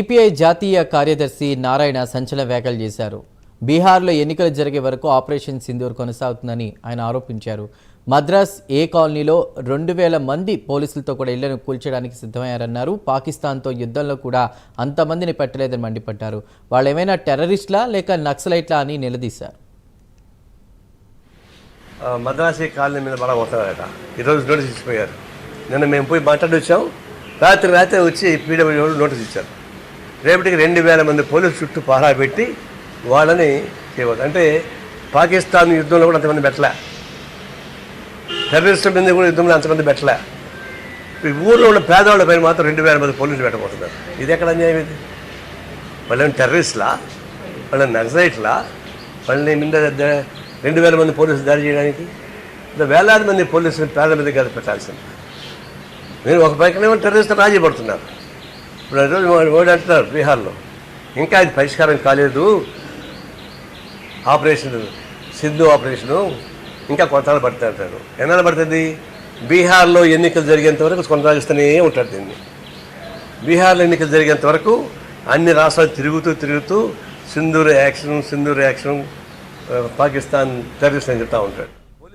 CPI జాతీయ కార్యదర్శి నారాయణ సంచలన వ్యాఖ్యలు చేశారు. బీహార్లో ఎన్నికలు జరిగే వరకు ఆపరేషన్ సింధూర్ కొనసాగుతుందని ఆయన ఆరోపించారు. మద్రాస్ ఏ కాలనీలో 2000 మంది పోలీసులతో కూడా ఇళ్లను కూల్చడానికి సిద్ధమయ్యారన్నారు. పాకిస్తాన్తో యుద్ధంలో కూడా అంతమందిని పెట్టలేదని మండిపడ్డారు. వాళ్ళు ఏమైనా టెర్రరిస్టులా లేక నక్సలైట్లా అని నిలదీశారు. మద్రాస్ ఏ కాలనీ మీద బలం వస్తారట. ఈరోజు నోటీస్ ఇచ్చిపోయారు. నిన్న మేము పోయి మాట్లాడి వచ్చాం. రాత్రి వచ్చి పీడబ్ల్యూ నోటీస్ ఇచ్చారు. రేపటికి 2000 మంది పోలీసు చుట్టూ పహరా పెట్టి వాళ్ళని చేయవచ్చు. అంటే పాకిస్తాన్ యుద్ధంలో కూడా అంతమంది పెట్టలే, టెర్రరిస్టుల మీద కూడా యుద్ధంలో అంతమంది పెట్టలే. ఈ ఊళ్ళో ఉన్న పేదవాళ్ళ పైన మాత్రం 2000 మంది పోలీసులు పెట్టబోతున్నారు. ఇది ఎక్కడ అన్యాయం? ఇది వాళ్ళని టెర్రరిస్టులా, వాళ్ళని నక్సలైట్లా, వాళ్ళని మీద 2000 మంది పోలీసులు దాడి చేయడానికి వేలాది మంది పోలీసులు పేద మీద కాదు పెట్టాల్సింది. మీరు ఒక పైకనేమో టెర్రరిస్టులు రాజీ పడుతున్నారు. ఇప్పుడు ఈరోజు ఓడి అంటున్నారు బీహార్లో ఇంకా అది పరిష్కారం కాలేదు, ఆపరేషన్ సింధు ఆపరేషను ఇంకా కొంతకాలం పడుతుంది అంటారు. ఎన్నాళ్ళు పడుతుంది? బీహార్లో ఎన్నికలు జరిగేంత వరకు కొనసాగిస్తూనే ఉంటారు దీన్ని. బీహార్లో ఎన్నికలు జరిగేంత వరకు అన్ని రాష్ట్రాలు తిరుగుతూ సింధూర్ యాక్షన్ పాకిస్తాన్ టెర్రరిస్ట్ అని చెప్తూ ఉంటాడు.